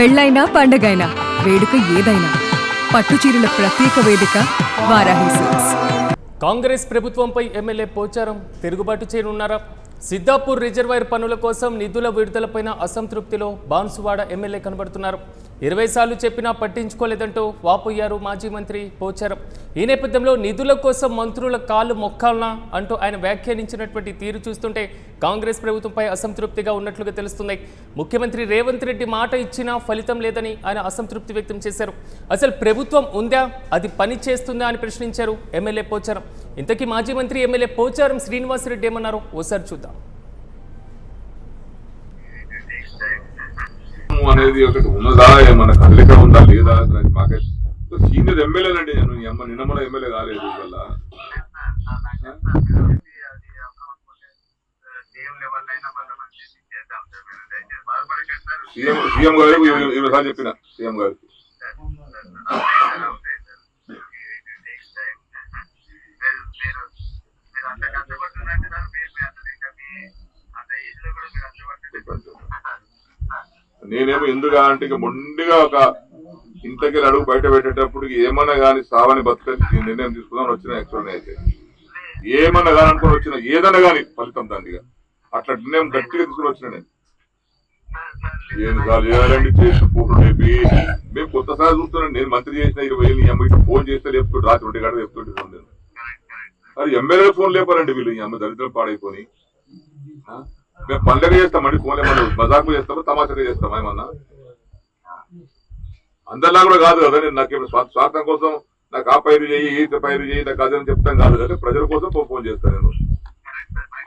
పెళ్ళైనా పండగైనా వేడుక ఏదైనా పట్టుచీరల ప్రత్యేక వేదిక వారాహి సిల్క్స్. కాంగ్రెస్ ప్రభుత్వంపై ఎమ్మెల్యే పోచారం తిరుగుబాటు చేయనున్నారా? సిద్ధాపూర్ రిజర్వాయర్ పనుల కోసం నిధుల విడుదలపైన అసంతృప్తిలో బాన్సువాడ ఎమ్మెల్యే కనబడుతున్నారు. 20 సార్లు చెప్పినా పట్టించుకోలేదంటూ వాపోయారు మాజీ మంత్రి పోచారం. ఈ నేపథ్యంలో నిధుల కోసం మంత్రుల కాళ్ళు మొక్కాలనా అంటూ ఆయన వ్యాఖ్యానించినటువంటి తీరు చూస్తుంటే కాంగ్రెస్ ప్రభుత్వంపై అసంతృప్తిగా ఉన్నట్లుగా తెలుస్తుంది. ముఖ్యమంత్రి రేవంత్ రెడ్డి మాట ఇచ్చినా ఫలితం లేదని ఆయన అసంతృప్తి వ్యక్తం చేశారు. అసలు ప్రభుత్వం ఉందా, అది పని చేస్తుందా అని ప్రశ్నించారు ఎమ్మెల్యే పోచారం. ఇంతకీ మాజీ మంత్రి ఎమ్మెల్యే పోచారం శ్రీనివాసరెడ్డి ఏమన్నారో ఓసారి చూద్దాం. అనేది ఒకటి ఉన్నదా, ఏమన్నా కదలిక ఉందా లేదా? మాకే సీనియర్ ఎమ్మెల్యేనండి నేను. నిన్న మన ఎమ్మెల్యే కాలేదు. వల్ల సీఎం గారు 20 సార్లు చెప్పిన సీఎం గారికి. నేనేమో ఎందుగా అంటే ఇక మొండిగా ఒక ఇంతకి అడుగు బయట పెట్టేటప్పుడు ఏమన్నా కానీ సావని బతుకని నిర్ణయం తీసుకుందామని వచ్చిన యాక్చువల్ అయితే ఏమన్నా కానీ అనుకుని వచ్చిన ఏదన్నా కానీ ఫలితం దానిగా అట్లా నిర్ణయం గట్టిగా తీసుకుని వచ్చిన నేను. ఏం సార్లు చేయాలండి చేసిన ఫోటో లేపి మేము కొత్తసారి చూస్తున్నాను. నేను మంత్రి చేసిన 20 ఏళ్ళు అమ్మ ఇట్లా ఫోన్ చేస్తే లేపుతుంటే రాత్రి 1 గంట చెప్తుంటే నేను అది ఎమ్మెల్యే ఫోన్ లేపారండి వీళ్ళు. ఈ అమ్మ దరిద్రం పాడైపోయి మేము పండగ చేస్తామండి. ఫోన్ ఏమన్నా మజాకు చేస్తామా తమాషగా చేస్తామా ఏమన్నా? అందరిలా కూడా కాదు కదా. నేను నాకేమైనా స్వార్థం కోసం నాకు ఆ పైరు చేయి ఈ పైరు చేయి నాకు అదని చెప్తాను కాదు కదా. ప్రజల కోసం ఫోన్ చేస్తాను నేను.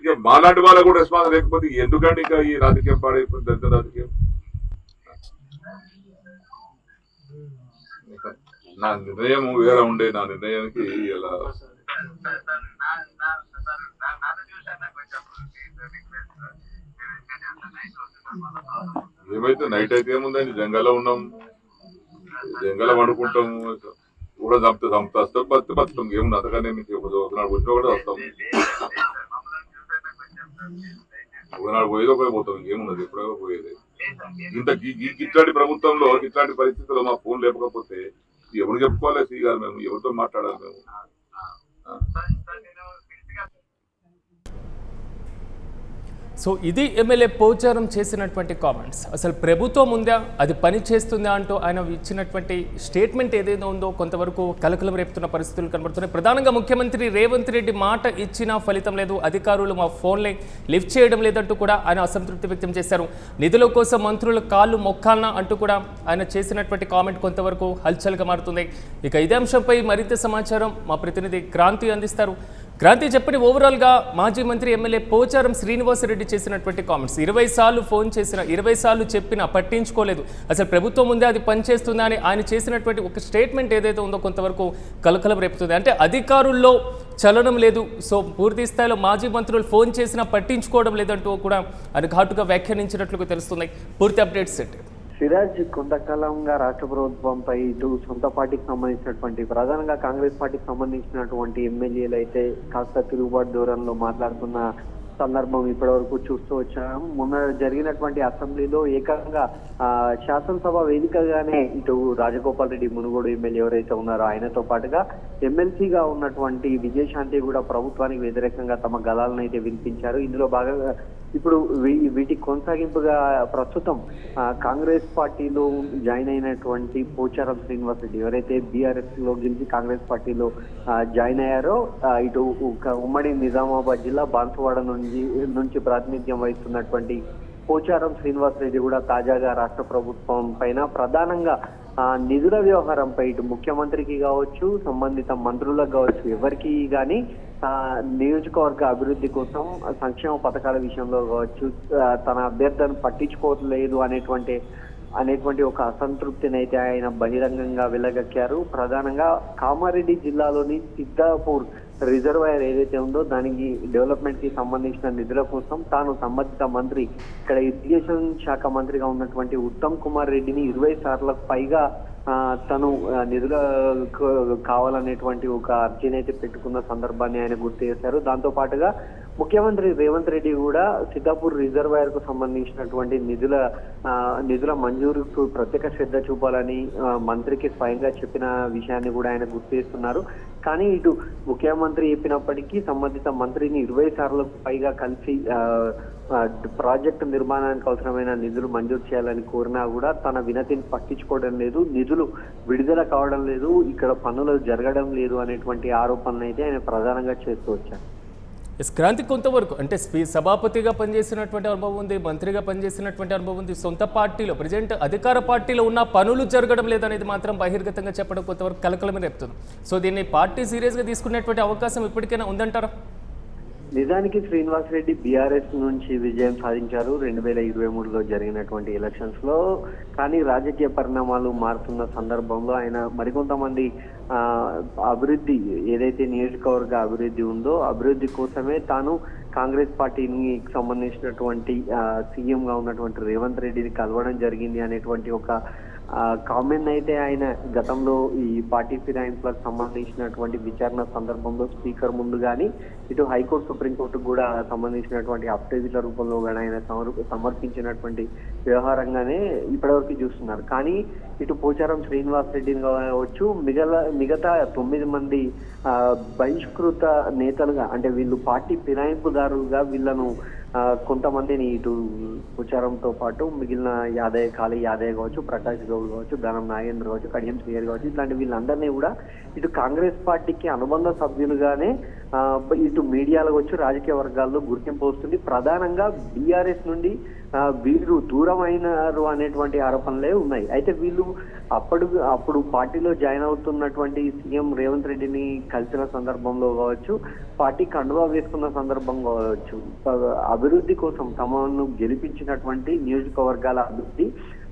ఇక మాలాంటి వాళ్ళకు కూడా రెస్పాన్స్ లేకపోతే ఎందుకండి ఇంకా ఈ రాజకీయం పాడైపోయింది, దరిద్ర రాజకీయం. నా నిర్ణయం వేరే ఉండే. నా నిర్ణయానికి ఇలా ఏమైతే నైట్ అయితే ఏముందండి, జంగల్లో ఉన్నాం, జంగల్లో వండుకుంటాం, కూడా వస్తాం బతుకుతాం. ఏముంది అంతకనే మీకు ఒకనాడు వచ్చినా కూడా వస్తాం, ఒకనాడు పోయేది ఒకటే పోతాం. ఇంకేమున్నది ఎప్పుడో పోయేది. ఇంత ఇట్లాంటి ప్రభుత్వంలో ఇట్లాంటి పరిస్థితుల్లో మా ఫోన్ లేకపోతే ఎవరు చెప్పుకోవాలి? శ్రీ గారు మేము ఎవరితో మాట్లాడాలి? మేము సో ఇది ఎమ్మెల్యే పోచారం చేసినటువంటి కామెంట్స్. అసలు ప్రభుత్వం ఉందా, అది పని చేస్తుందా అంటూ ఆయన ఇచ్చినటువంటి స్టేట్మెంట్ ఏదైతే ఉందో కొంతవరకు కలకలం రేపుతున్న పరిస్థితులు కనబడుతున్నాయి. ప్రధానంగా ముఖ్యమంత్రి రేవంత్ రెడ్డి మాట ఇచ్చినా ఫలితం లేదు, అధికారులు మా ఫోన్లే లిఫ్ట్ చేయడం లేదంటూ కూడా ఆయన అసంతృప్తి వ్యక్తం చేశారు. నిధుల కోసం మంత్రుల కాళ్ళు మొక్కాలనా అంటూ కూడా ఆయన చేసినటువంటి కామెంట్ కొంతవరకు హల్చల్గా మారుతుంది. ఇక ఇదే అంశంపై మరింత సమాచారం మా ప్రతినిధి క్రాంతి అందిస్తారు. క్రాంతి, చెప్పండి ఓవరాల్గా మాజీ మంత్రి ఎమ్మెల్యే పోచారం శ్రీనివాసరెడ్డి చేసినటువంటి కామెంట్స్. 20 సార్లు ఫోన్ చేసినా 20 సార్లు చెప్పినా పట్టించుకోలేదు, అసలు ప్రభుత్వం ఉందే అది పనిచేస్తుందా అని ఆయన చేసినటువంటి ఒక స్టేట్మెంట్ ఏదైతే ఉందో కొంతవరకు కలకలం రేపుతుంది. అంటే అధికారుల్లో చలనం లేదు, సో పూర్తి స్థాయిలో మాజీ మంత్రులు ఫోన్ చేసినా పట్టించుకోవడం లేదంటూ కూడా ఆయన ఘాటుగా వ్యాఖ్యానించినట్లుగా తెలుస్తున్నాయి. పూర్తి అప్డేట్స్ సెట్. సిరాజ్ కొంతకాలంగా రాష్ట్ర ప్రభుత్వంపై ఇటు సొంత పార్టీకి సంబంధించినటువంటి ప్రధానంగా కాంగ్రెస్ పార్టీకి సంబంధించినటువంటి ఎమ్మెల్యేలు అయితే కాస్త తిరుగుబాటు ధోరణిలో మాట్లాడుతున్న సందర్భం ఇప్పటివరకు చూస్తూ వచ్చాము. మొన్న జరిగినటువంటి అసెంబ్లీలో ఏకంగా శాసనసభ వేదికగానే ఇటు రాజగోపాల్ రెడ్డి మునుగోడు ఎమ్మెల్యే ఎవరైతే ఉన్నారో ఆయనతో పాటుగా ఎమ్మెల్సీగా ఉన్నటువంటి విజయశాంతి కూడా ప్రభుత్వానికి వ్యతిరేకంగా తమ గళాలను అయితే వినిపించారు. ఇందులో భాగంగా ఇప్పుడు వీటికి కొనసాగింపుగా ప్రస్తుతం కాంగ్రెస్ పార్టీలో జాయిన్ అయినటువంటి పోచారం శ్రీనివాస్ రెడ్డి ఎవరైతే బీఆర్ఎస్ లో గెలిచి కాంగ్రెస్ పార్టీలో జాయిన్ అయ్యారో ఇటు ఉమ్మడి నిజామాబాద్ జిల్లా బాన్సువాడ నుంచి ప్రాతినిధ్యం వహిస్తున్నటువంటి పోచారం శ్రీనివాస్ రెడ్డి కూడా తాజాగా రాష్ట్ర ప్రభుత్వం పైన ప్రధానంగా నిధుల వ్యవహారంపై ఇటు ముఖ్యమంత్రికి కావచ్చు, సంబంధిత మంత్రులకు కావచ్చు, ఎవరికి కానీ నియోజకవర్గ అభివృద్ధి కోసం సంక్షేమ పథకాల విషయంలో కావచ్చు తన అభ్యర్థులను పట్టించుకోవట్లేదు అనేటువంటి ఒక అసంతృప్తిని అయితే ఆయన బహిరంగంగా వెళ్లగక్కారు. ప్రధానంగా కామారెడ్డి జిల్లాలోని సిద్ధాపూర్ రిజర్వాయర్ ఏదైతే ఉందో దానికి డెవలప్మెంట్ కి సంబంధించిన నిధుల కోసం తాను సంబంధిత మంత్రి ఇక్కడ ఇరిగేషన్ శాఖ మంత్రిగా ఉన్నటువంటి ఉత్తమ్ కుమార్ రెడ్డిని 20 సార్లకు పైగా తను నిధుల కావాలనేటువంటి ఒక అర్జీని అయితే పెట్టుకున్న సందర్భాన్ని ఆయన గుర్తు చేశారు. దాంతో పాటుగా ముఖ్యమంత్రి రేవంత్ రెడ్డి కూడా సిద్ధాపూర్ రిజర్వాయర్ కు సంబంధించినటువంటి నిధుల మంజూరుకు ప్రత్యేక శ్రద్ధ చూపాలని మంత్రికి స్వయంగా చెప్పిన విషయాన్ని కూడా ఆయన గుర్తు చేస్తున్నారు. కానీ ఇటు ముఖ్యమంత్రి చెప్పినప్పటికీ సంబంధిత మంత్రిని 20 సార్లకు పైగా కలిసి ప్రాజెక్టు నిర్మాణానికి అవసరమైన నిధులు మంజూరు చేయాలని కోరినా కూడా తన వినతిని పట్టించుకోవడం లేదు, నిధులు విడుదల కావడం లేదు, ఇక్కడ పనులు జరగడం లేదు అనేటువంటి ఆరోపణలు అయితే ఆయన ప్రధానంగా చేస్తూ వచ్చారు. క్రాంతి కొంతవరకు అంటే సభాపతిగా పనిచేసినటువంటి అనుభవం ఉంది, మంత్రిగా పనిచేసినటువంటి అనుభవం ఉంది, సొంత పార్టీలో ప్రజెంట్ అధికార పార్టీలో ఉన్న పనులు జరగడం లేదనేది మాత్రం బహిర్గతంగా చెప్పడం కొంతవరకు కలకలమే రేపుతుంది. సో దీన్ని పార్టీ సీరియస్గా తీసుకునేటువంటి అవకాశం ఇప్పటికైనా ఉందంటారా? నిజానికి శ్రీనివాస్ రెడ్డి బీఆర్ఎస్ నుంచి విజయం సాధించారు 2023లో జరిగినటువంటి ఎలక్షన్స్ లో. కానీ రాజకీయ పరిణామాలు మారుతున్న సందర్భంలో ఆయన మరికొంతమంది అభివృద్ధి ఏదైతే నియోజకవర్గ అభివృద్ధి ఉందో అభివృద్ధి కోసమే తాను కాంగ్రెస్ పార్టీకి సంబంధించినటువంటి సీఎం గా ఉన్నటువంటి రేవంత్ రెడ్డిని కలవడం జరిగింది అనేటువంటి ఒక కామెంట్ అయితే ఆయన గతంలో ఈ పార్టీ ఫిరాయింపులకు సంబంధించినటువంటి విచారణ సందర్భంలో స్పీకర్ ముందు కానీ ఇటు హైకోర్టు సుప్రీంకోర్టుకు కూడా సంబంధించినటువంటి అఫిడవిట్ల రూపంలో కూడా ఆయన సమర్పించినటువంటి వ్యవహారంగానే ఇప్పటివరకు చూస్తున్నారు. కానీ ఇటు పోచారం శ్రీనివాస్ రెడ్డిని కావచ్చు, మిగతా 9 మంది బహిష్కృత నేతలుగా అంటే వీళ్ళు పార్టీ ఫిరాయింపుదారులుగా వీళ్ళను కొంతమందిని ఇటు పోచారంతో పాటు మిగిలిన కాళీ యాదయ్య కావచ్చు, ప్రకాష్ గౌడ్ కావచ్చు, ధనం నాగేంద్ర కావచ్చు, కడియం శ్రీహరి కావచ్చు, ఇట్లాంటి వీళ్ళందరినీ కూడా ఇటు కాంగ్రెస్ పార్టీకి అనుబంధ సభ్యులుగానే ఇటు మీడియాలో వచ్చి రాజకీయ వర్గాల్లో గుర్తింపు వస్తుంది. ప్రధానంగా బీఆర్ఎస్ నుండి వీళ్ళు దూరం అయినారు అనేటువంటి ఆరోపణలే ఉన్నాయి. అయితే వీళ్ళు అప్పుడు పార్టీలో జాయిన్ అవుతున్నటువంటి సీఎం రేవంత్ రెడ్డిని కలిసిన సందర్భంలో కావచ్చు, పార్టీ కండువా వేసుకున్న సందర్భం కావచ్చు, అభివృద్ధి కోసం తమను గెలిపించినటువంటి నియోజకవర్గాల అభివృద్ధి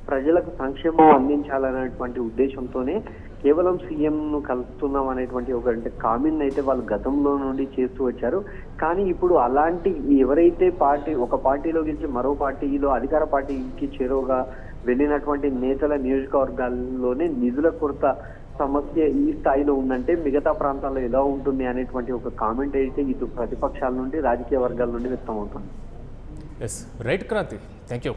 ప్రజలకు సంక్షేమం అందించాలనేటువంటి ఉద్దేశంతోనే కేవలం సీఎం ను కలుస్తున్నాం అనేటువంటి కామెంట్ అయితే వాళ్ళు గతంలో నుండి చేస్తూ వచ్చారు. కానీ ఇప్పుడు అలాంటి ఎవరైతే ఒక పార్టీలో గెలిచి మరో పార్టీలో అధికార పార్టీకి చేరువగా వెళ్ళినటువంటి నేతల నియోజకవర్గాల్లోనే నిధుల కొరత సమస్య ఈ స్థాయిలో ఉందంటే మిగతా ప్రాంతాల్లో ఎలా ఉంటుంది అనేటువంటి ఒక కామెంట్ అయితే ఇటు ప్రతిపక్షాల నుండి రాజకీయ వర్గాల నుండి వ్యక్తమవుతుంది. Yes right Kranti, thank you.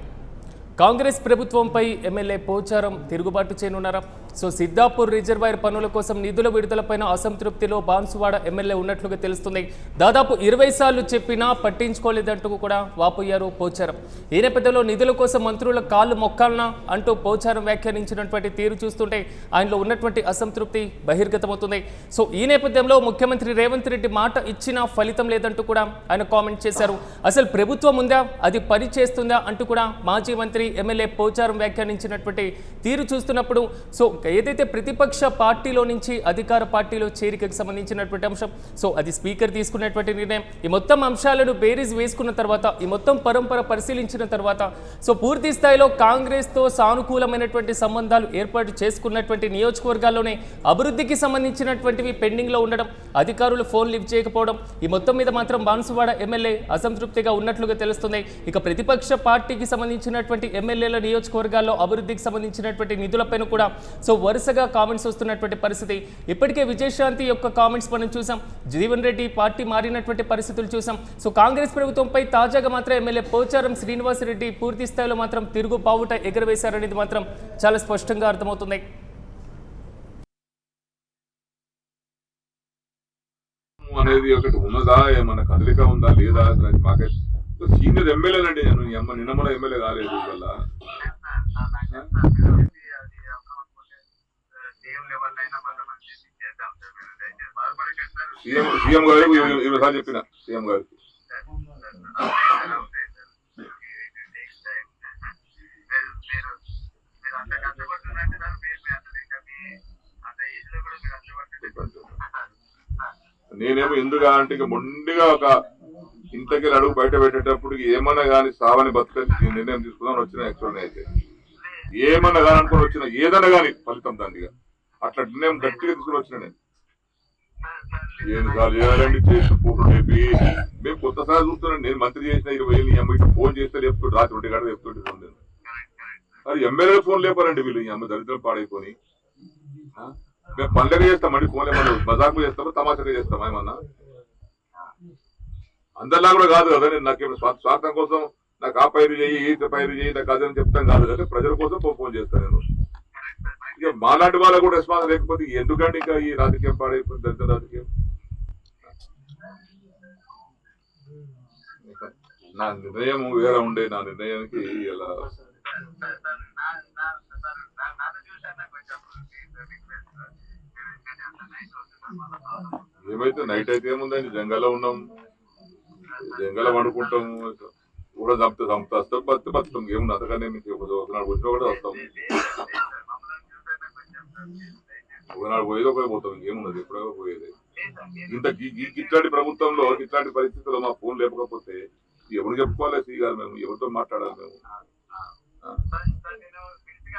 Congress ప్రభుత్వంపై ఎమ్మెల్యే పోచారం తిరుగుబాటు చేయనున్నారా? సో సిద్ధాపూర్ రిజర్వాయర్ పనుల కోసం నిధుల విడుదలపైన అసంతృప్తిలో బాన్సువాడ ఎమ్మెల్యే ఉన్నట్లుగా తెలుస్తుంది. దాదాపు 20 సార్లు చెప్పినా పట్టించుకోలేదంటూ కూడా వాపోయారు పోచారం. ఈ నేపథ్యంలో నిధుల కోసం మంత్రుల కాళ్ళు మొక్కాలనా అంటూ పోచారం వ్యాఖ్యానించినటువంటి తీరు చూస్తుంటే ఆయనలో ఉన్నటువంటి అసంతృప్తి బహిర్గతమవుతుంది. సో ఈ నేపథ్యంలో ముఖ్యమంత్రి రేవంత్ రెడ్డి మాట ఇచ్చినా ఫలితం లేదంటూ కూడా ఆయన కామెంట్ చేశారు. అసలు ప్రభుత్వం ఉందా, అది పని చేస్తుందా అంటూ కూడా మాజీ మంత్రి ఎమ్మెల్యే పోచారం వ్యాఖ్యానించినటువంటి తీరు చూస్తున్నప్పుడు సో ఏదైతే ప్రతిపక్ష పార్టీలో నుంచి అధికార పార్టీలో చేరికకు సంబంధించినటువంటి అంశం, సో అది స్పీకర్ తీసుకున్నటువంటి నిర్ణయం. ఈ మొత్తం అంశాలను బేరీజ్ వేసుకున్న తర్వాత, ఈ మొత్తం పరంపర పరిశీలించిన తర్వాత సో పూర్తి స్థాయిలో కాంగ్రెస్తో సానుకూలమైనటువంటి సంబంధాలు ఏర్పాటు చేసుకున్నటువంటి నియోజకవర్గాల్లోనే అభివృద్ధికి సంబంధించినటువంటివి పెండింగ్లో ఉండడం, అధికారులు ఫోన్ లిఫ్ట్ చేయకపోవడం, ఈ మొత్తం మీద మాత్రం బాన్సువాడ ఎమ్మెల్యే అసంతృప్తిగా ఉన్నట్లుగా తెలుస్తుంది. ఇక ప్రతిపక్ష పార్టీకి సంబంధించినటువంటి ఎమ్మెల్యేల నియోజకవర్గాల్లో అభివృద్ధికి సంబంధించినటువంటి నిధులపైన కూడా సో వరుసగా కామెంట్స్ వస్తున్నటువంటి పరిస్థితి. ఇప్పటికే విజయశాంతి యొక్క కామెంట్స్ మనం చూసాం, జీవన్ రెడ్డి పార్టీ మారినటువంటి పరిస్థితులు చూసాం. సో కాంగ్రెస్ ప్రభుత్వంపై తాజాగా మాత్రం ఎమ్మెల్యే పోచారం శ్రీనివాస్ రెడ్డి పూర్తి స్థాయిలో మాత్రం తిరుగు బావుట ఎగరవేశారనేది మాత్రం చాలా స్పష్టంగా అర్థమవుతుంది. అనేది ఒకటి ఉన్నదా, ఏమన్నా కదలిక ఉందా లేదా మాకే సీనియర్ ఎమ్మెల్యేలు అండి. నేను నిన్న మన ఎమ్మెల్యే కాలేదు వల్ల సీఎం గారు 20 సార్లు చెప్పిన సీఎం గారికి నేనేమో ఎందుకు అంటే మొండిగా ఒక ఇంతకి అడుగు బయట పెట్టేటప్పుడు ఏమన్నా కానీ సావని బతుకని నిర్ణయం తీసుకుందామని వచ్చిన యాక్చువల్ అయితే ఏమన్నా కానీ అనుకుని వచ్చిన ఏదన్నా కానీ ఫలితం దానిగా అట్లా నిర్ణయం గట్టిగా తీసుకుని వచ్చిన నేను సార్లు చేయాలండి చేసిన ఫోటో లేపి మేము కొత్తసారి చూస్తున్నాను. నేను మంత్రి చేసిన 20 ఏళ్ళు ఫోన్ చేస్తే లేపుతుంటే రాత్రి 1 గంట చెప్తుంటే అది ఎమ్మెల్యే ఫోన్ లేపారండి వీళ్ళు. ఈ అమ్మ దరిద్రం పాడైపోయి మేము పనులుగా చేస్తామండి, ఫోన్ ఏమన్నా మజాకు చేస్తామా తమాషగా చేస్తామా ఏమన్నా అందరిలా కూడా కాదు కదా. నేను నాకేమైనా స్వార్థం కోసం నాకు ఆ పైరు చేయి ఈ పైరు చేయి నాకు అదని చెప్తాం కాదు కదా. ప్రజల కోసం ఫోన్ చేస్తాను నేను. ఇక మాలాంటి వాళ్ళకు కూడా రెస్పాన్స్ లేకపోతే ఎందుకంటే ఇంకా ఈ రాజకీయం పాడైపోయింది. దళిత రాజకీయం నా నిర్ణయం వేరే ఉండే. నా నిర్ణయానికి ఇలా ఏమైతే నైట్ అయితే ఏముందండి, జంగల్లో ఉన్నాం, జంగల్లో వండుకుంటాము, కూడా వస్తాం, బతుకుతాం. ఏముంది అంతకనే మీకు ఒకనాడు వచ్చినా కూడా వస్తాం, ఒకనాడు పోయేది ఒకటే పోతాం. ఇంకేమున్నది ఎప్పుడో పోయేది. ఇట్లాంటి ప్రభుత్వంలో ఇట్లాంటి పరిస్థితుల్లో మా ఫోన్ లేకపోతే ఎవరు చెప్పుకోవాలి? సి గారు మేము ఎవరితో మాట్లాడాలి? మేము